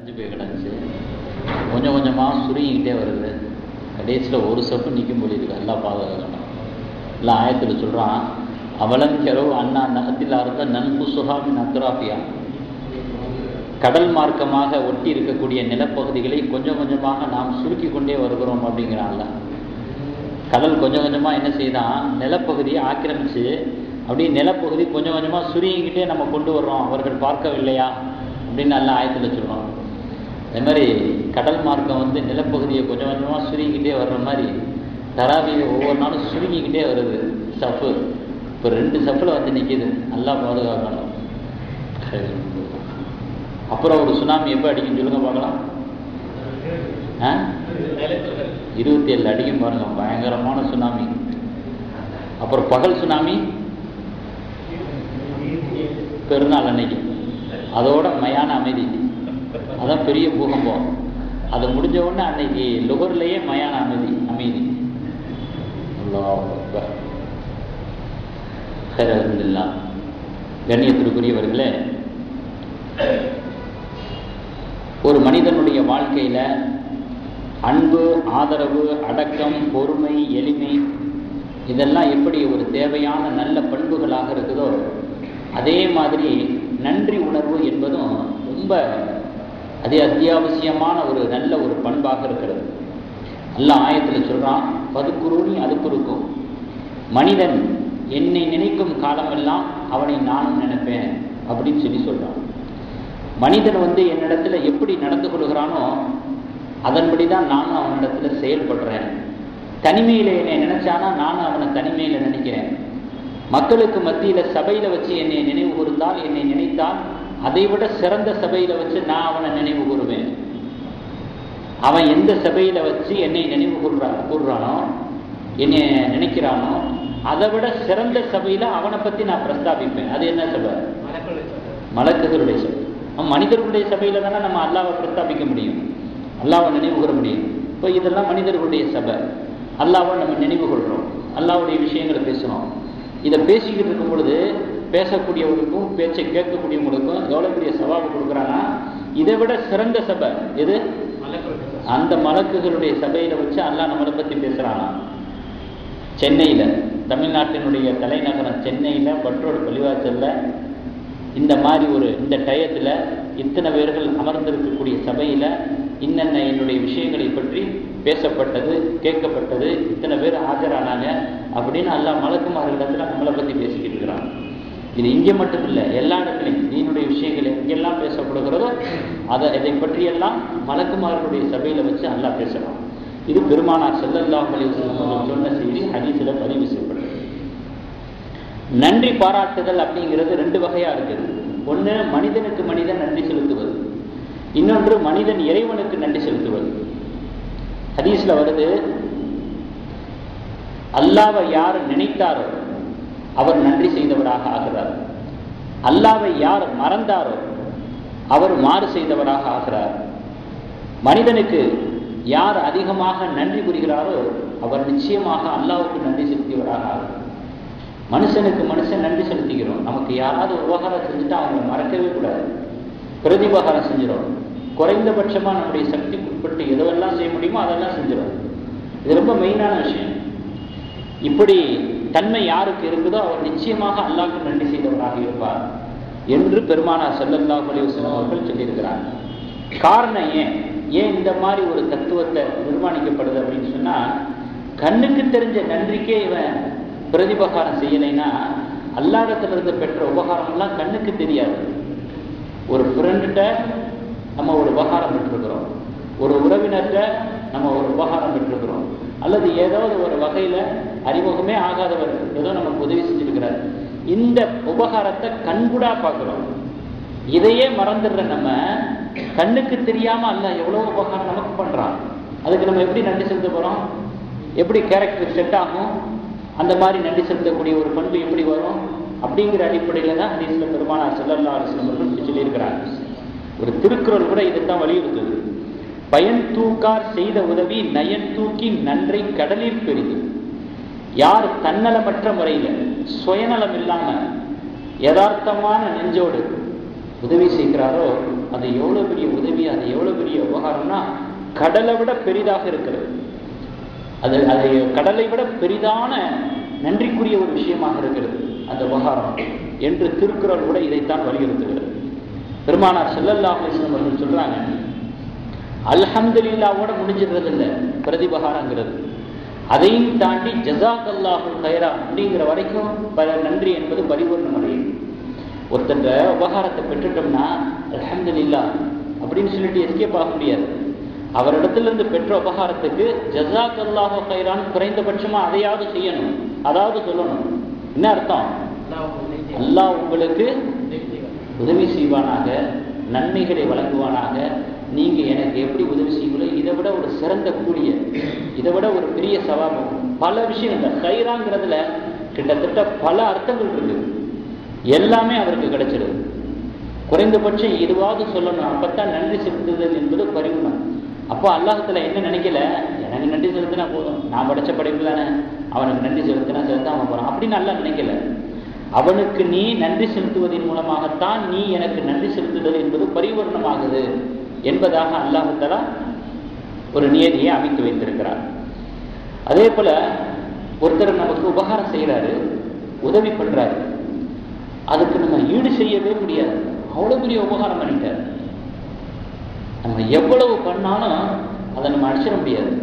நஞ்சு போய் கிடந்துச்சு. கொஞ்சம் கொஞ்சமாக சுருங்கிக்கிட்டே வருது. கடைசியில் ஒரு சப்பு நிற்கும் போது இருக்கு. எல்லாம் பாதுகாக்கணும். எல்லாம் ஆயத்தில் சொல்கிறான், அவலம் கெரவு அண்ணா நகத்தில் அறுத்த நன்கு சுகாமின் அத்ராபியா. கடல் மார்க்கமாக ஒட்டி இருக்கக்கூடிய நிலப்பகுதிகளை கொஞ்சம் கொஞ்சமாக நாம் சுருக்கி கொண்டே வருகிறோம் அப்படிங்கிறான்ல. கடல் கொஞ்சம் கொஞ்சமாக என்ன செய்தான், நிலப்பகுதியை ஆக்கிரமிச்சு அப்படியே நிலப்பகுதி கொஞ்சம் கொஞ்சமாக சுருங்கிக்கிட்டே நம்ம கொண்டு வர்றோம், அவர்கள் பார்க்கவில்லையா அப்படின்னு நல்ல ஆயத்தில் சொல்கிறோம். அதே மாதிரி கடல் மார்க்கம் நிலப்பகுதியை கொஞ்சம் கொஞ்சமாக சுருங்கிக்கிட்டே வர்ற மாதிரி தராவியை ஒவ்வொரு நாளும் சுருங்கிக்கிட்டே வருது. சஃப்பு இப்போ 2 சஃப்பில் நிற்கிது. நல்லா பாதுகாக்கணும். அப்புறம் ஒரு சுனாமி எப்போ அடிக்கும் சொல்லுங்க பார்க்கலாம். 27 அடிக்கும் பாருங்க, பயங்கரமான சுனாமி. அப்புறம் பகல் சுனாமி பெருநாள் அன்னைக்கு, அதோட மயான அமைதி, அதான் பெரிய பூகம்பம். அது முடிஞ்ச உடனே அன்னைக்கு லுகர்லேயே மயான அமைதி. கண்ணியத்திற்குரியவர்களே, ஒரு மனிதனுடைய வாழ்க்கையில அன்பு, ஆதரவு, அடக்கம், பொறுமை, எளிமை இதெல்லாம் எப்படி ஒரு தேவையான நல்ல பண்புகளாக இருக்குதோ, அதே மாதிரி நன்றி உணர்வு என்பதும் ரொம்ப அத்தியாவசியமான ஒரு நல்ல ஒரு பண்பாக இருக்கிறது. அல்ல ஆயத்தில் சொல்றான், பதுக்குருனி அதுக்குருக்கும், மனிதன் என்னை நினைக்கும் காலமெல்லாம் அவனை நானும் நினைப்பேன் அப்படின்னு சொல்றான். மனிதன் என்னிடத்துல எப்படி நடந்து கொள்கிறானோ அதன்படி தான் நானும் அவனிடத்துல செயல்படுறேன். தனிமையில என்னை நினைச்சானா நானும் அவனை தனிமையில நினைக்கிறேன். மக்களுக்கு மத்தியில சபையில வச்சு என்னை நினைவு கூர்ந்தால், என்னை நினைத்தால் அதை விட சிறந்த சபையில வச்சு நான் அவனை நினைவு கூறுவேன். அவன் எந்த சபையில வச்சு என்னை நினைவு கூறுறானோ, என்னை நினைக்கிறானோ, அதை விட சிறந்த சபையில அவனை பத்தி நான் பிரஸ்தாபிப்பேன். அது என்ன சபை? மலக்குகளுடைய சபை. மனிதர்களுடைய சபையில தானே நம்ம அல்லாவை பிரஸ்தாபிக்க முடியும், அல்லாவை நினைவு கூற முடியும். இப்போ இதெல்லாம் மனிதர்களுடைய சபை. அல்லாவை நம்ம நினைவு கொள்றோம், அல்லாவுடைய விஷயங்களை பேசுகிறோம். இதை பேசிக்கிட்டு இருக்கும் பொழுது பேசக்கூடியவர்களுக்கும் பேச்சை கேட்கக்கூடியவங்களுக்கும் எவ்வளோ பெரிய சவாபு கொடுக்குறான்னா, இதை விட சிறந்த சபை எது? அந்த மலக்குகளுடைய சபையில வச்சு அல்லாஹ் நம்மளை பற்றி பேசுகிறானா. சென்னையில், தமிழ்நாட்டினுடைய தலைநகரம் சென்னையில் பற்றோடு பள்ளிவாசல்ல இந்த மாதிரி இந்த டயத்தில் இத்தனை பேர்கள் அமர்ந்திருக்கக்கூடிய சபையில் இன்னென்ன என்னுடைய விஷயங்களை பற்றி பேசப்பட்டது, கேட்கப்பட்டது, இத்தனை பேர் ஆஜரானாங்க அப்படின்னு அல்லாஹ் மலக்குமார்களிடத்துல நம்மளை பற்றி பேசிக்கிட்டு இருக்கிறான். இது இங்கே மட்டும் இல்லை, எல்லா இடத்துலையும் நீனுடைய விஷயங்கள் எங்கெல்லாம் பேசப்படுகிறதோ இதை பற்றியெல்லாம் மலக்குமார்களுடைய சபையில் வச்சு அல்லாஹ் பேசலாம். இது பெருமானார் ஸல்லல்லாஹு அலைஹி வஸல்லம் சொன்ன செய்தி ஹதீஸில் பதிவு செய்யப்பட்டது. நன்றி பாராட்டுதல் அப்படிங்கிறது 2 வகையா இருக்குது. ஒன்று மனிதனுக்கு மனிதன் நன்றி செலுத்துவது, இன்னொன்று மனிதன் இறைவனுக்கு நன்றி செலுத்துவது. ஹதீஸ்ல வருது, அல்லாவை யார் நினைத்தாரோ அவர் நன்றி செய்தவராக ஆகிறார், அல்லாவை யார் மறந்தாரோ அவர் மாறு செய்தவராக ஆகிறார். மனிதனுக்கு யார் அதிகமாக நன்றி புரிகிறாரோ அவர் நிச்சயமாக அல்லாவுக்கு நன்றி செலுத்தியவராக ஆகிறார். மனுஷனுக்கு மனுஷன் நன்றி செலுத்திக்கிறோம். நமக்கு யாராவது உபகாரம் செஞ்சுட்டா அவங்களை மறக்கவே கூடாது, பிரதிபகாரம் செஞ்சிடும். குறைந்தபட்சமாக நம்முடைய சக்திக்கு உட்பட்டு எதுவெல்லாம் செய்ய முடியுமோ அதெல்லாம் செஞ்சிடும். இது ரொம்ப மெயினான விஷயம். இப்படி தன்மை யாருக்கு இருக்குதோ அவர் நிச்சயமாக அல்லாஹ்வுக்கு நன்றி செய்தவராக இருப்பார் என்று பெருமானார் ஸல்லல்லாஹு அலைஹி வஸல்லம் அவர்கள் சொல்லியிருக்கிறார். காரணம் ஏன் இந்த மாதிரி ஒரு தத்துவத்தை நிர்மாணிக்கப்படுது அப்படின்னு சொன்னா, கண்ணுக்கு தெரிஞ்ச நன்றிக்கே இவன் பிரதிபகாரம் செய்யலைன்னா அல்லாஹ்விடத்திலிருந்து பெற்ற உபகாரம்லாம் கண்ணுக்கு தெரியாது. ஒரு ஃப்ரெண்ட்ட நம்ம ஒரு உபகாரம் பெற்றிருக்கிறோம், ஒரு உறவினர்கிட்ட நம்ம ஒரு உபகாரம் பெற்றிருக்கிறோம், அல்லது ஏதாவது ஒரு வகையில் அறிமுகமே ஆகாதவர் ஏதோ நமக்கு உதவி செஞ்சிருக்கிறார். இந்த உபகாரத்தை கண்கூடா பார்க்குறோம். இதையே மறந்துடுற நம்ம கண்ணுக்கு தெரியாமல் அல்லாஹ் எவ்வளோ உபகாரம் நமக்கு பண்ணுறான். அதுக்கு நம்ம எப்படி நன்றி செலுத்த போகிறோம்? எப்படி கேரக்டர் செட் ஆகும்? அந்த மாதிரி நன்றி செலுத்தக்கூடிய ஒரு பண்பு எப்படி வரும்? அப்படிங்கிற அடிப்படையில் தான் ஹதீஸ்ல பெருமானார் ஸல்லல்லாஹு அலைஹி வஸல்லம் அவர்கள் சொல்லியிருக்கிறாங்க. ஒரு திருக்குறள் கூட இதைத்தான் வலியுறுத்துது. பயன் தூக்கார் செய்த உதவி நயன் தூக்கி நன்றை கடலில் பெரிது. யார் தன்னலமற்ற முறையில் சுயநலம் இல்லாம யதார்த்தமான நெஞ்சோடு உதவி செய்கிறாரோ அது எவ்வளவு பெரிய உதவியா அது எவ்வளவு பெரிய விவகாரம்னா கடலை விட பெரிதாக இருக்கிறது. அது கடலை விட பெரிதான நன்றிக்குரிய ஒரு விஷயமாக இருக்கிறது அந்த விவகாரம் என்று திருக்குறள் கூட இதைத்தான் வலியுறுத்துகிறது. பெருமானார் ஸல்லல்லாஹு அலைஹி வஸல்லம் அவர்கள் சொல்றாங்க, அல்ஹம்துலில்லாஹ்வோட முடிஞ்சிடுறது இல்லை பிரதிபகாரங்கிறது. அதையும் தாண்டி ஜஸாக்கல்லாஹு கைரா அப்படிங்கிற வரைக்கும் நன்றி என்பது பரிபூர்ணம் அடையும். ஒருத்தர் உபகாரத்தை பெற்றுட்டோம்னா அல்ஹம்துலில்லாஹ் அப்படின்னு சொல்லிட்டு எஸ்கேப் ஆக முடியாது. அவரிடத்திலிருந்து பெற்ற உபகாரத்துக்கு ஜஸாக்கல்லாஹு கைரான்னு குறைந்தபட்சமா அதையாவது செய்யணும், அதாவது சொல்லணும். என்ன அர்த்தம்? அல்லாஹ் உங்களுக்கு உதவி செய்வானாக, நன்மைகளை வழங்குவானாக, நீங்க எனக்கு எப்படி உதவி செய்வீங்களோ இதை விட ஒரு சிறந்த கூலிய, இதை விட ஒரு பெரிய சவாபம். பல விஷயங்கள் கைராங்கிறதுல கிட்டத்தட்ட பல அர்த்தங்கள் இருக்கு. எல்லாமே அவருக்கு கிடைச்சிடுது. குறைந்தபட்சம் இதுவாவது சொல்லணும், அப்பத்தான் நன்றி செலுத்துதல் என்பது பரிமாணம். அப்போ அல்லாஹ்வுல என்ன நினைக்கல, எனக்கு நன்றி செலுத்தினா போதும், நான் படைச்ச படைப்பு தானே, அவனுக்கு நன்றி செலுத்தினா செலுத்தாம போறான் அப்படின்னு அல்லாஹ் நினைக்கல. அவனுக்கு நீ நன்றி செலுத்துவதன் மூலமாகத்தான் நீ எனக்கு நன்றி செலுத்துதல் என்பது பரிபூர்ணமாகுது என்பதாக அல்லாஹ்வுல ஒரு நியதியை அமைத்து வைத்திருக்கிறார். அதே போல ஒருத்தர் நமக்கு உபகாரம் செய்யறாரு, உதவி பண்றாரு, அதுக்கு நம்ம ஈடு செய்யவே முடியாது. அவ்வளவு பெரிய உபகாரம் பண்ணிட்டார். நம்ம எவ்வளவு பண்ணாலும் அதை நம்ம அடிச்சிட முடியாது,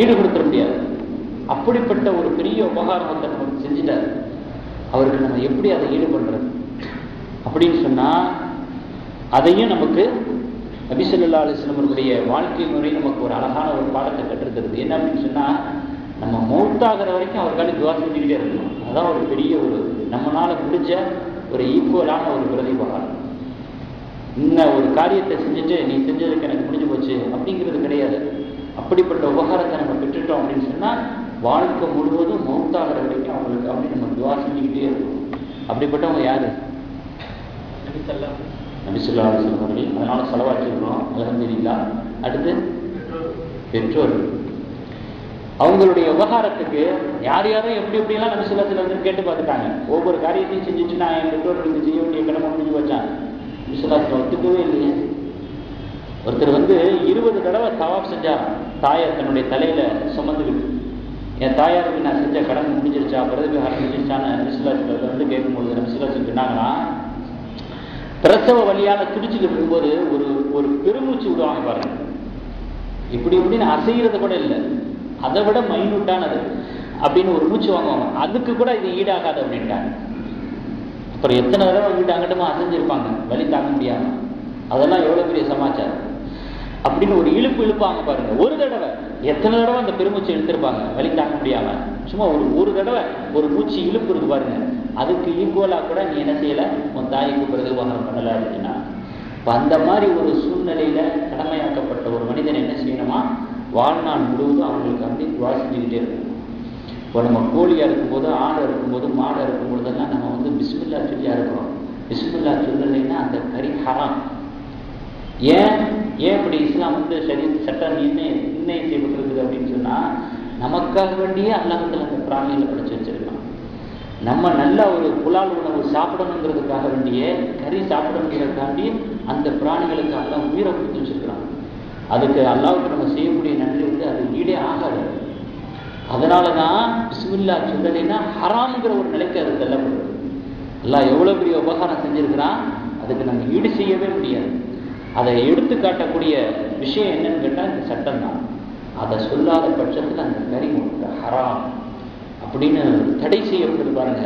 ஈடு கொடுத்துட முடியாது. அப்படிப்பட்ட ஒரு பெரிய உபகாரம் ஒருத்தர் நமக்கு செஞ்சுட்டார். அவருக்கு நம்ம எப்படி அதை ஈடு பண்றது அப்படின்னு சொன்னா, அதையும் நமக்கு நபி ஸல்லல்லாஹு அலைஹி வஸல்லம் அவர்களுடைய வாழ்க்கை முறை நமக்கு ஒரு அழகான ஒரு பாடத்தை கற்றுத்தருது. என்ன அப்படின்னு சொன்னா, நம்ம மௌத்தாகிற வரைக்கும் அவருக்காண்டி துஆ செஞ்சுக்கிட்டே இருக்கணும். அதான் ஒரு பெரிய ஒரு நம்மளால முடிஞ்ச ஒரு ஈக்குவலான ஒரு பிரதிபகாரம். இன்னும் ஒரு காரியத்தை செஞ்சுட்டு நீ செஞ்சதுக்கு எனக்கு முடிஞ்சு போச்சு அப்படிங்கிறது கிடையாது. அப்படிப்பட்ட உபகாரத்தை நம்ம பெற்றுட்டோம் அப்படின்னு சொன்னா வாழ்க்கை முழுவதும் மௌத்தாகிற வரைக்கும் அவங்களுக்கு அப்படி நம்ம துஆ செஞ்சுக்கிட்டே இருக்கணும். அப்படிப்பட்டவங்க யாரு? நபி ஸல்லல்லாஹு அலைஹி வஸல்லம் அவர்கள். அதனால ஸலவாத் சொல்றோம், அல்ஹம்துலில்லாஹ். அடுத்து பெற்றோர்கள், அவங்களுடைய விவகாரத்துக்கு யார் யாரும் எப்படி எப்படிலாம் நபி ஸல்லல்லாஹு அலைஹி வஸல்லம் கேட்டு பார்த்துட்டாங்க. ஒவ்வொரு காரியத்தையும் செஞ்சுட்டு நான் என் பெற்றோர்களுக்கு செய்ய வேண்டிய கடமை முடிஞ்சு வச்சான். நபி ஸல்லல்லாஹு அலைஹி வஸல்லம் ஒத்துக்கவே இல்லையே. ஒருத்தர் 20 தடவை தவாப் செஞ்சார், தாயை தன்னுடைய தலையில சுமந்துக்கிட்டு. என் தாயாருக்கு நான் செஞ்ச கடமை முடிஞ்சிருச்சா, பிரதிபகாரம் முடிஞ்சிருச்சான்னு நபி ஸல்லல்லாஹு அலைஹி வஸல்லம் கேட்கும்போது நபி ஸல்லல்லாஹு அலைஹி வஸல்லம் சொன்னாங்கன்னா, பிரசவ வழியால துடிச்சுக்கிட்டு இருக்கும்போது ஒரு பெருமூச்சு விடுவாங்க பாருங்க, இப்படி இப்படின்னு அசைகிறது கூட இல்லை, அதை விட மைனூட்டானது அப்படின்னு ஒரு மூச்சு வாங்குவாங்க. அதுக்கு கூட இது ஈடாகாது அப்படின்ட்டாங்க. அப்புறம் எத்தனை தடவை வீட்டு அங்கிட்டமா அசைஞ்சிருப்பாங்க வலி தாங்க முடியாம, அதெல்லாம் எவ்வளவு பெரிய சமாச்சாரம் அப்படின்னு ஒரு இழுப்பாங்க பாருங்க. ஒரு தடவை எத்தனை தடவை அந்த பெருமூச்சு இழுத்திருப்பாங்க வலி தாங்க முடியாம. சும்மா ஒரு தடவை ஒரு மூச்சு இழுப்பு இருக்கு பாருங்க, அதுக்கு ஈக்குவலா கூட நீ என்ன செய்யல, உன் தாய்க்கு பிரதிபகாரம் பண்ணல அப்படின்னா. இப்போ அந்த மாதிரி ஒரு சூழ்நிலையில கடமையாக்கப்பட்ட ஒரு மனிதன் என்ன செய்யணுமா, வாழ்நாள் முழுவதும் அவங்களுக்கு அப்படி துஆ செஞ்சுக்கிட்டே இருக்கணும். இப்போ நம்ம கோழியா இருக்கும்போது, ஆடை இருக்கும்போது, மாடை இருக்கும்போதெல்லாம் நம்ம பிஸ்மில்லா சொல்லியா இருக்கிறோம். பிஸ்மில்லா சொல்லலைன்னா அந்த கறி ஹராம். ஏன் இப்படி இஸ்லாம் சட்டம் நிர்ணயம் செய்யப்பட்டிருக்குது அப்படின்னு சொன்னா, நமக்காக வேண்டியே அல்லாஹ்வுல அந்த பிராணிகளை படைச்சு வச்சிருக்கான். நம்ம நல்ல ஒரு புலால் உணவு சாப்பிடணுங்கிறதுக்காக வேண்டியே, கறி சாப்பிடணுங்கிறதுக்காண்டி அந்த பிராணிகளுக்கு அல்லாஹ் உயிரை கொடுத்து வச்சிருக்கிறான். அதுக்கு அல்லாஹ்வுக்கு நம்ம செய்யக்கூடிய நன்றி அது ஈடே ஆகாது. அதனாலதான் பிஸ்மில்லா சொல்லலைன்னா ஹராம்ங்கிற ஒரு நிலைக்கு அது தள்ளப்படுது. அல்லாஹ் எவ்வளவு பெரிய உபகாரம் செஞ்சிருக்கிறான், அதுக்கு நம்ம ஈடு செய்யவே முடியாது. அதை எடுத்து காட்டக்கூடிய விஷயம் என்னன்னு கேட்டா இந்த சட்டம் தான். அதை சொல்லாத பட்சத்தில் அந்த கறி ஹராம் அப்படின்னு தடை செய்யப்படுது பாருங்க.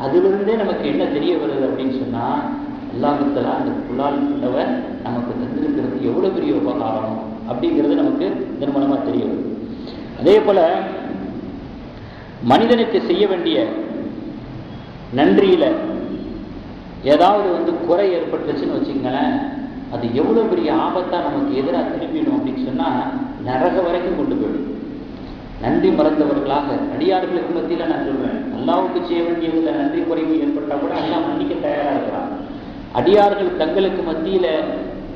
அதிலிருந்தே நமக்கு என்ன தெரிய வருது அப்படின்னு சொன்னா, அல்லாஹ்வுல அந்த புலால் உணவை நமக்கு தந்திருக்கிறது எவ்வளவு பெரிய உபகாரம் அப்படிங்கிறது நமக்கு நிர்மலமா தெரிய வருது. அதே போல மனிதனுக்கு செய்ய வேண்டிய நன்றியில ஏதாவது குறை ஏற்பட்டுச்சுன்னு வச்சுங்களேன், அது எவ்வளவு பெரிய ஆபத்தா நமக்கு எதிராக திரும்பிடும் அப்படின்னு சொன்னா நரக வரைக்கும் கொண்டு போயிடும். நன்றி மறந்தவர்களாக அடியார்களுக்கு மத்தியில நான் சொல்றேன், அல்லாஹ்வுக்கு செய்ய வேண்டியதுல நன்றி குறைவு ஏற்பட்டா கூட அல்லாஹ் மன்னிக்க தயாரா இருக்கிறான். அடியார்கள் தங்களுக்கு மத்தியில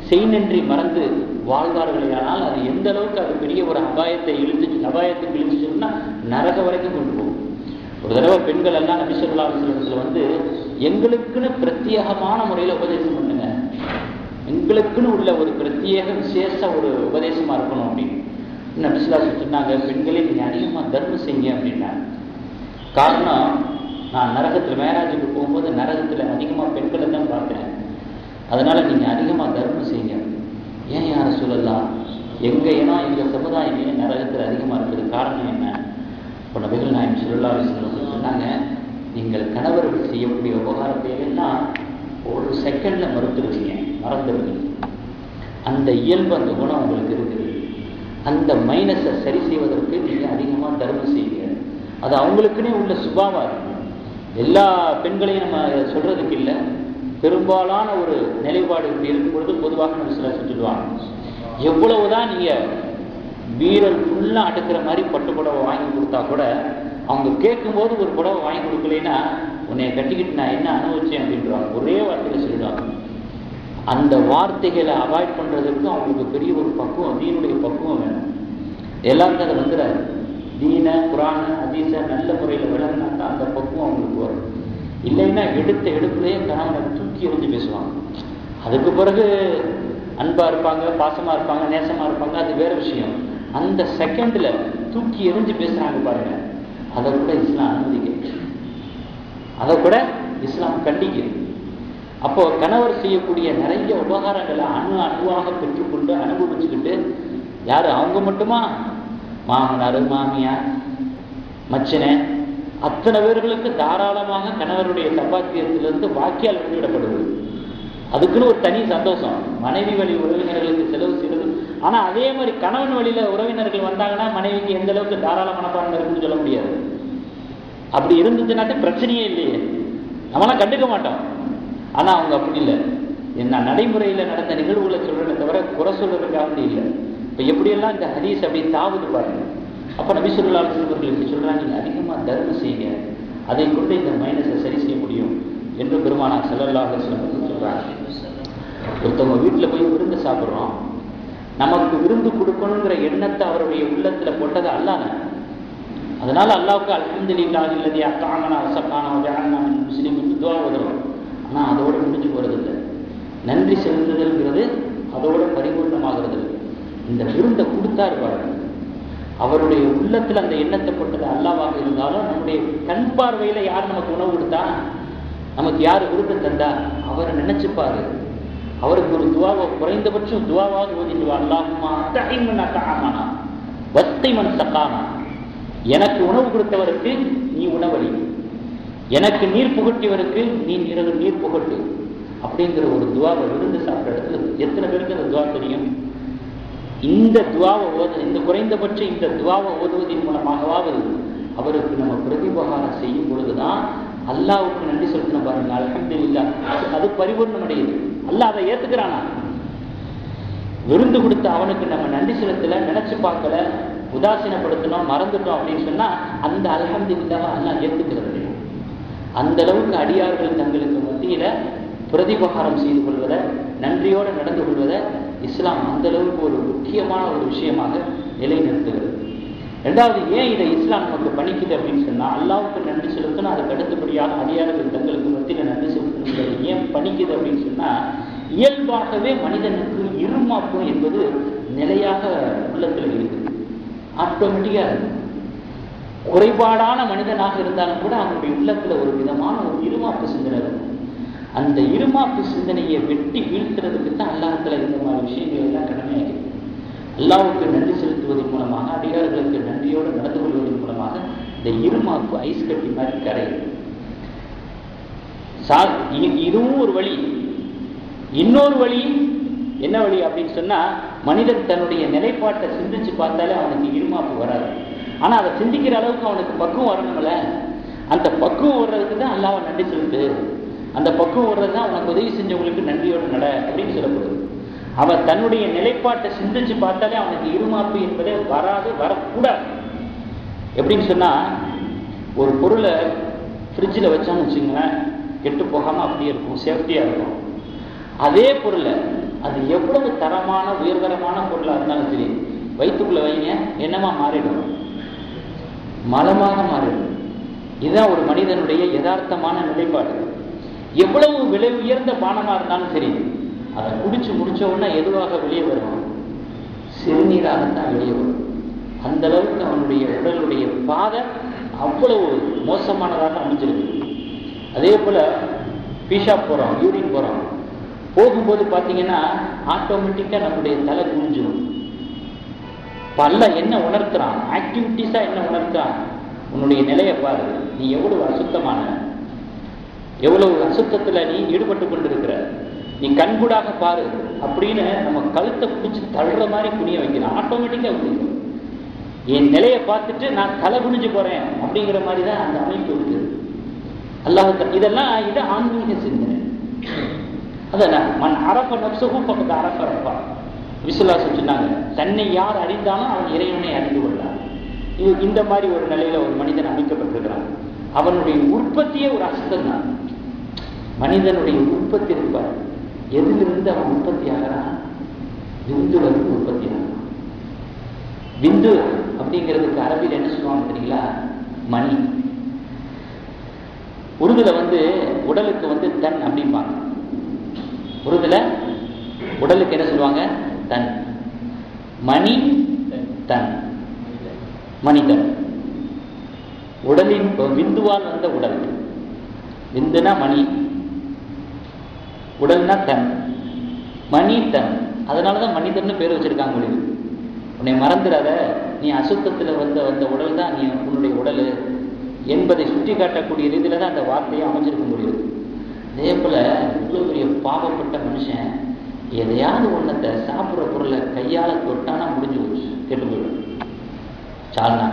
செய் நன்றி மறந்து வாழ்வார்களேயானால் அது எந்த அளவுக்கு அது பெரிய ஒரு அபாயத்துக்கு இழுத்துச்சுன்னா நரக வரைக்கும் கொண்டு போகும். ஒரு தடவை பெண்கள் எல்லாம் நபி ஸல்லல்லாஹு அலைஹி வஸல்லம் எங்களுக்குன்னு பிரத்யேகமான முறையில உபதேசம் பண்ணுங்க, பெண்களுக்குன்னு உள்ள ஒரு பிரத்யேக விசேஷ ஒரு உபதேசமா இருக்கணும் அப்படின்னு நபி ஸல்லல்லாஹு அலைஹி வஸல்லம் சொன்னாங்க. பெண்களே நீங்க அதிகமா தர்மம் செய்யுங்க அப்படின்னாங்க. காரணம், நான் நரகத்துல மேராஜுக்கு போகும்போது நரகத்துல அதிகமா பெண்களை தான் பார்த்தேன். அதனால நீங்க அதிகமா தர்மம் செய்யுங்க. ஏன் யார சொல்லலாம், ஏன்னா எங்க சமுதாயமே நரகத்துல அதிகமா இருக்குது. காரணம் என்ன? இப்போ நபிகள் நாயகம் ஸல்லல்லாஹு அலைஹி வஸல்லம் சொன்னாங்க, நீங்கள் கணவர்கள் செய்யக்கூடிய உபகாரத்தை எல்லாம் ஒரு செகண்ட்ல மறந்துடுவீங்க. அந்த இயல்பு, அந்த குணம் உங்களுக்கு இருக்குது. அந்த மைனஸை சரி செய்வதற்கு நீங்க அதிகமா தர்மம் செய்யுங்க. அது அவங்களுக்குன்னே உள்ள சுபாவா இருக்கு. எல்லா பெண்களையும் நம்ம சொல்றதுக்கு இல்லை, பெரும்பாலான ஒரு நிலைப்பாடு இப்படி இருக்கும் பொழுது பொதுவாக நம்ம சில சொல்லுவாங்க, எவ்வளவுதான் நீங்க வீரல் ஃபுல்லா அடுக்கிற மாதிரி பட்டு புடவை வாங்கி கொடுத்தா கூட அவங்க கேட்கும்போது ஒரு புடவை வாங்கி கொடுக்கலைன்னா உன்னை கட்டிக்கிட்டு நான் என்ன அனுபவிச்சேன் அப்படின்றாங்க. ஒரே வார்த்தையில சொல்லிடுவாங்க. அந்த வார்த்தைகளை அவாய்ட் பண்றதுக்கு அவங்களுக்கு பெரிய ஒரு பக்குவம், தீனுடைய பக்குவம் வேணும். எல்லாருக்கும் அதை வந்துடாது. தீன குரான ஹதீஸ நல்ல முறையில் விளங்கினாக்கா அந்த பக்குவம் அவங்களுக்கு வரும். இல்லைன்னா எடுத்த எடுப்புலேயே கணவனை தூக்கி எறிஞ்சு பேசுவாங்க. அதுக்கு பிறகு அன்பா இருப்பாங்க, பாசமா இருப்பாங்க, நேசமா இருப்பாங்க, அது வேற விஷயம். அந்த செகண்ட்ல தூக்கி எறிஞ்சு பேசுறாங்க பாருங்க, அதை கூட இஸ்லாம் அனுமதிக்க, அதை கூட இஸ்லாம் கண்டிக்குது. அப்போ கணவர் செய்யக்கூடிய நிறைய உபகாரங்களை அணுவாக பெற்றுக்கொண்டு அனுபவிச்சுக்கிட்டு, யாரு அவங்க மட்டுமா, மாமனார், மாமியார், மச்சனை, அத்தனை பேர்களுக்கு தாராளமாக கணவருடைய சம்பாத்தியத்திலிருந்து வாக்கியால் வெளியிடப்படுவது. அதுக்குன்னு ஒரு தனி சந்தோஷம். மனைவி வழி உறவினர்களுக்கு செலவு செய்வது. ஆனா அதே மாதிரி கணவன் வழியில உறவினர்கள் வந்தாங்கன்னா மனைவிக்கு எந்த அளவுக்கு தாராள மனப்பான்மை இருக்குன்னு சொல்ல முடியாது. அப்படி இருந்துச்சுனாலே பிரச்சனையே இல்லையே, நம்மளாம் கண்டுக்க மாட்டோம். ஆனா அவங்க அப்படி இல்லை. என்ன நடைமுறையில நடந்த நிகழ்வுகளை சொல்றதை தவிர குறை சொல்றதுக்காக இல்லை. இப்ப எப்படியெல்லாம் இந்த ஹதீஸ் அப்படி தாவுது பாருங்க. அப்ப நபி ஸல்லல்லாஹு அலைஹி வஸல்லம் இப்படி சொல்றாங்க, நீங்க அதிகமா தர்மம் செய்யுங்க, அதை கொண்டு இந்த மைனஸை சரி செய்ய முடியும் என்று பெருமானார் ஸல்லல்லாஹு அலைஹி வஸல்லம் சொல்றாங்க. ஒருத்தவங்க வீட்டுல போய் விருந்து சாப்பிடுறோம், நமக்கு விருந்து கொடுக்கணுங்கிற எண்ணத்தை அவருடைய உள்ளத்துல போட்டது அல்லாஹ். அதனால அல்லாஹ்வுக்கு அல்ஹம்துலில்லாஹி அல்லதி அத்அமனா வஸகானா வஜஅல்னா மினல் முஸ்லிமீன் துஆ ஓதுறோம். ஆனா அதோட முடிஞ்சு போறது இல்லை. நன்றி செலுத்துதல்ங்கிறது அதோட பரிபூர்ணமாகிறது. இந்த விருந்தை கொடுத்தாரு பாருங்க, அவருடைய உள்ளத்துல அந்த எண்ணத்தை போட்டது அல்லாஹ்வாக இருந்தாலும் நம்முடைய கண் பார்வையில யார் நமக்கு உணவு கொடுத்தா, நமக்கு யார் விருந்தை தந்தா, அவரை நினைச்சுப்பாரு. அவருக்கு ஒரு துவாவை, குறைந்தபட்சம் துவாவாக ஓதிட்டு, அல்லாஹும்மா அத்இம்னா தஅமனா வஸ்கிமன் ஸகானா, எனக்கு உணவு கொடுத்தவருக்கு நீ உணவளி, எனக்கு நீர் புகட்டியவருக்கு நீ நீர் புகட்டு அப்படிங்கிற ஒரு துவாவை விருந்து சாப்பிட்ட இடத்துல எத்தனை பேருக்கு அந்த துவா தெரியும்? இந்த துவாவை இந்த குறைந்தபட்சம் இந்த துவாவை ஓதுவதன் மூலமாகவாவது அவருக்கு நம்ம பிரதிபகாரம் செய்யும் பொழுதுதான் அல்லாஹ்வுக்கு நன்றி செலுத்தணும் பாருங்க. அல்ஹம்துலில்லாஹ், அது பரிபூர்ணம் அடையுது. அல்லாஹ் அதை ஏத்துக்கிறானா? விருந்து கொடுத்த அவனுக்கு நம்ம நன்றி செலுத்தல, நினைச்சு பார்க்கல, உதாசீனப்படுத்தணும், மறந்துட்டோம் அப்படின்னு சொன்னா அந்த அல்ஹம்துலில்லாஹ் அல்லாஹ் ஏத்துக்கிறது. அந்த அளவுக்கு அடியார்கள் தங்களுக்கு மத்தியில பிரதிபகாரம் செய்து கொள்வதை, நன்றியோடு நடந்து கொள்வதை இஸ்லாம் அந்த அளவுக்கு ஒரு முக்கியமான ஒரு விஷயமாக நிலைநிறுத்துகிறது. ரெண்டாவது, ஏன் இதை இஸ்லாம் நமக்கு பணிக்குது அப்படின்னு சொன்னா, அல்லாஹ்வுக்கு நன்றி செலுத்தணும், அதுக்கு அடுத்தபடியாக அடியார்கள் தங்களுக்கு மத்தியில நன்றி செலுத்தணும். ஏன் பணிக்குது அப்படின்னு சொன்னா, இயல்பாகவே மனிதனுக்கு இருமாப்பு என்பது நிலையாக உள்ளத்தில் இருக்குது, ஆட்டோமேட்டிக்கா இருக்கு. குறைபாடான மனிதனாக இருந்தாலும் கூட அவனுடைய உள்ளத்துல ஒரு விதமான ஒரு இருமாப்பு சிந்தனை இருக்கும். அந்த இருமாப்பு சிந்தனையை வெட்டி வீழ்த்துறதுக்கு தான் அல்லாஹ்வுல இந்த மாதிரி விஷயங்கள் எல்லாம் கடமையாகிறது. அல்லாஹ்வுக்கு நன்றி செலுத்துவதன் மூலமாக, அடியார்களுக்கு நன்றியோடு நடந்து கொள்வதன் மூலமாக இந்த இருமாப்பு ஐஸ் கட்டி மாதிரி கரையும். இதுவும் ஒரு வழி. இன்னொரு வழி என்ன வழி அப்படின்னு சொன்னா, மனிதன் தன்னுடைய நிலைப்பாட்டை சிந்திச்சு பார்த்தாலே அவனுக்கு இருமாப்பு வராது. ஆனா அதை சிந்திக்கிற அளவுக்கு அவனுக்கு பக்குவம் வரணும்ல. அந்த பக்குவம் வர்றதுக்கு தான் அல்லாஹ்வை நன்றி செலுத்து, அந்த பக்குவம் வர்றது தான் உனக்கு உதவி செஞ்சவங்களுக்கு நன்றியோடு நட அப்படின்னு சொல்லப்படுது. அவன் தன்னுடைய நிலைப்பாட்டை சிந்திச்சு பார்த்தாலே அவனுக்கு இருமாப்பு என்பதே வராது, வரக்கூடாது. எப்படின்னு சொன்னா, ஒரு பொருளை ஃப்ரிட்ஜில் வச்சான்னு வச்சுங்களேன், கெட்டு போகாம அப்படியே இருக்கும், சேஃப்டியா இருக்கும். அதே பொருளை அது எவ்வளவு தரமான உயர்தரமான பொருளாக இருந்தாலும் சரி, வயிற்றுக்குள்ள வைங்க, என்னமா மாறிடும், மலமாக மாறிடும். இதுதான் ஒரு மனிதனுடைய யதார்த்தமான நிலைப்பாடு. எவ்வளவு விலை உயர்ந்த பானமா இருந்தாலும் சரி, அதை குடிச்சு முடிச்ச உடனே எதுவாக வெளியே வரும்? சிறுநீராகத்தான் வெளியே வரும். அந்த அளவுக்கு அவனுடைய உடலுடைய பாதை அவ்வளவு மோசமானதாக அமைஞ்சிருக்கு. அதே போல பீஷாப் போறோம், யூரின் போறோம், போகும்போது பார்த்தீங்கன்னா ஆட்டோமேட்டிக்கா நம்முடைய தலை குனிஞ்சிடும். பல்ல என்ன உணர்த்துறான், ஆக்டிவிட்டிஸா என்ன உணர்த்துறான்? உன்னுடைய நிலையை பாரு, நீ எவ்வளவு அசுத்தமான, எவ்வளவு அசுத்தத்துல நீ ஈடுபட்டு கொண்டிருக்கிற, நீ கண்கூடாக பாரு அப்படின்னு நம்ம கழுத்தை பிடிச்சி தள்ளுற மாதிரி குனிய வைக்கிறான். ஆட்டோமேட்டிக்கா குனியும். என் நிலையை பார்த்துட்டு நான் தலை குனிஞ்சு போறேன் அப்படிங்கிற மாதிரி தான் அந்த அமைப்பு இருக்குது. அல்லாஹ் இதெல்லாம் இது ஆன்மீக சிந்தனை. அதான் மன் அரஃப நஃப்ஸஹு ஃபகத் அரஃப ரப்பஹ். விசுவாச சொன்னாங்க, தன்னை யார் அறிந்தாலும் அவன் இறைவனை அறிந்து கொள்ளான். இது இந்த மாதிரி ஒரு நிலையில ஒரு மனிதன் அமைக்கப்பட்டிருக்கிறான். அவனுடைய உற்பத்தியே ஒரு அசுத்தம் தான். மனிதனுடைய உற்பத்தி இருப்பார், எதிலிருந்து அவன் உற்பத்தி ஆகிறான்? விந்துல இருந்து உற்பத்தி ஆகிறான். விந்து அப்படிங்கிறதுக்கு அரபியில் என்ன சொல்லுவாங்க தெரியுங்களா? மணி. உருதுல உடலுக்கு தன் அப்படிம்பாங்க. உருதுல உடலுக்கு என்ன சொல்லுவாங்க? தன். மணி தன், மனிதன். உடலின் விந்துவால் வந்த உடல். விந்துனா மணி, உடல்னா தன், மணி தன். அதனாலதான் மனிதன் பேர் வச்சிருக்காங்க. முடிவு உன்னை மறந்துடாத, நீ அசுத்தத்தில் வந்த உடல் தான் நீ உன்னுடைய உடல் என்பதை சுட்டி காட்டக்கூடிய ரீதியில தான் அந்த வார்த்தையை அமைஞ்சிருக்க முடியுது. அதே போல இவ்வளவு பெரிய பாவப்பட்ட மனுஷன் எதையாவது ஒன்றத்தை சாப்பிட்ற பொருளை கையால தொட்டானா முடிஞ்சு போச்சு, கெட்டு போயிடும். சால்னா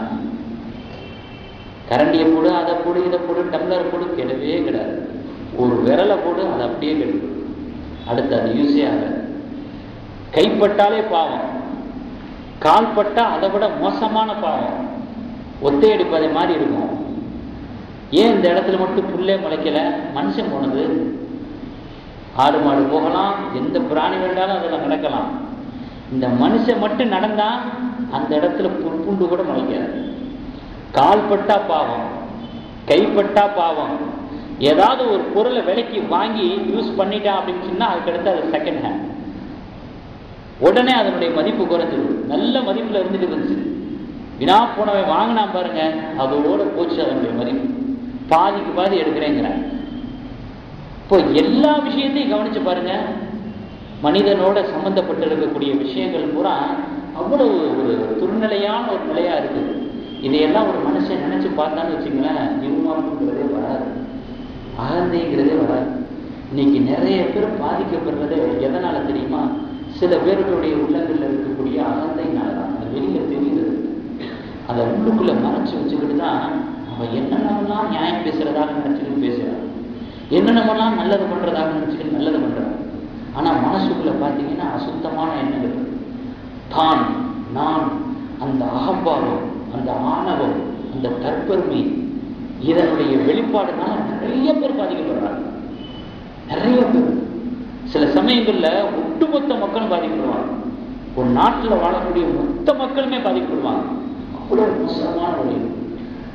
கரண்டியை போடு, அதை போடு, இதை போடு, டம்ளர் போடு, கெடவே கிடையாது. ஒரு விரலை போடு, அது அப்படியே கெடுது. அடுத்து அது யூஸே ஆகாது. கைப்பட்டாலே பாவம், கால் பட்டா அதை விட மோசமான பாவம், ஒத்தையடிப்பதை மாதிரி இருக்கும். ஏன் இந்த இடத்துல மட்டும் புல்லே முளைக்கல? மனுஷன் போனது. ஆடு மாடு போகலாம், எந்த பிராணி வேண்டாலும் அதில் நடக்கலாம். இந்த மனுஷன் மட்டும் நடந்தா அந்த இடத்துல புற்புண்டு கூட முளைக்காது. கால் பட்டா பாவம், கைப்பட்டா பாவம். ஏதாவது ஒரு பொருளை விலைக்கு வாங்கி யூஸ் பண்ணிட்டான் அப்படின்னு சொன்னா அதுக்கடுத்து அது செகண்ட் ஹேண்ட், உடனே அதனுடைய மதிப்பு குறைஞ்சிடும். நல்ல மதிப்புல இருந்துட்டு இருந்துச்சு, வினா போனவை வாங்கினா பாருங்க, அதோட போச்சு அதனுடைய மதிப்பு. பாதிக்கு பாதி எடுக்கிறேங்கிறாங்க. இப்போ எல்லா விஷயத்தையும் கவனிச்சு பாருங்க, மனிதனோட சம்பந்தப்பட்டு இருக்கக்கூடிய விஷயங்கள் பூரா அவ்வளவு ஒரு துர்நிலையான ஒரு நிலையா இருக்குது. இதையெல்லாம் ஒரு மனுஷன் நினைச்சு பார்த்தான்னு வச்சுங்களேன், நிர்மாணம்ங்கிறதே வராது, அகந்தைங்கிறதே வராது. இன்னைக்கு நிறைய பேர் பாதிக்கப்படுறது எதனால தெரியுமா? சில பேர்களுடைய உள்ளங்கள்ல இருக்கக்கூடிய அகந்தைனாலதான். அது வெளியில தெரியுது, அதை உள்ளுக்குள்ள மறைச்சு வச்சுக்கிட்டு தான் அவன் என்னென்னலாம் நியாயம் பேசுறதாக நினைச்சுக்கிட்டு பேசுறான், என்னென்னலாம் நல்லது பண்றதாக நினைச்சுக்கிட்டு நல்லது பண்றான். ஆனா மனசுக்குள்ள பாத்தீங்கன்னா அசுத்தமான எண்ணங்கள், தான், நான், அந்த அகம்பாவம், அந்த ஆணவம், அந்த தற்பெருமை, இதனுடைய வெளிப்பாடுனால நிறைய பேர் பாதிக்கப்படுறாங்க. நிறைய பேர் சில சமயங்கள்ல ஒட்டுமொத்த மக்களும் பாதிக்கப்படுவாங்க. ஒரு நாட்டில் வாழக்கூடிய மொத்த மக்களுமே பாதிக்கப்படுவாங்க. அவ்வளவு மோசமான வழி.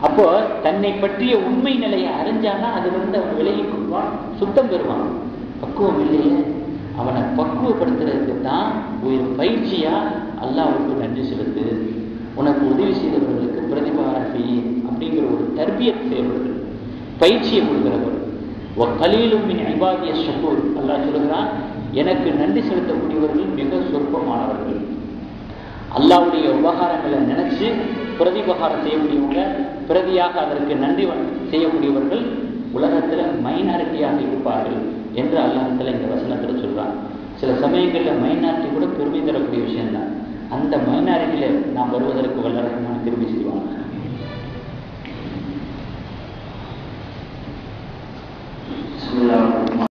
அப்போ தன்னை பற்றிய உண்மை நிலையை அறிஞ்சானா அதிலிருந்து அவன் விலகி கொள்வான், சுத்தம் பெறுவான். பக்குவம் இல்லையே, அவனை பக்குவப்படுத்துறதுக்கு தான் ஒரு பயிற்சியா அல்லாஹ்வுக்கு நன்றி செலுத்து, உனக்கு உதவி செய்தவர்களுக்கு பிரதிபாரம் செய் அப்படிங்கிற ஒரு தர்பியத் செயல்படுது, பயிற்சியை கொடுக்கிறவர். கலீலும் மின் இபாதிய ஷக்கூர். அல்லாஹ் சொல்லுகிறான், எனக்கு நன்றி செலுத்தக்கூடியவர்கள் மிக சொற்பமானவர்கள். அல்லாஹ்வுடைய உபகாரங்களை நினைச்சு பிரதிபகாரம் செய்யக்கூடியவங்க, பிரதியாக அதற்கு நன்றி செய்யக்கூடியவர்கள் உலகத்துல மைனாரிட்டியாக இருப்பார்கள் என்று அல்லாஹ்வுல இந்த வசனத்துல சொல்றான். சில சமயங்கள்ல மைனாரிட்டி கூட பெருமை தரக்கூடிய விஷயம்தான். அந்த மைனாரிட்டியில நாம் வருவதற்கு வல்ல ரஹ்மான் திரும்பி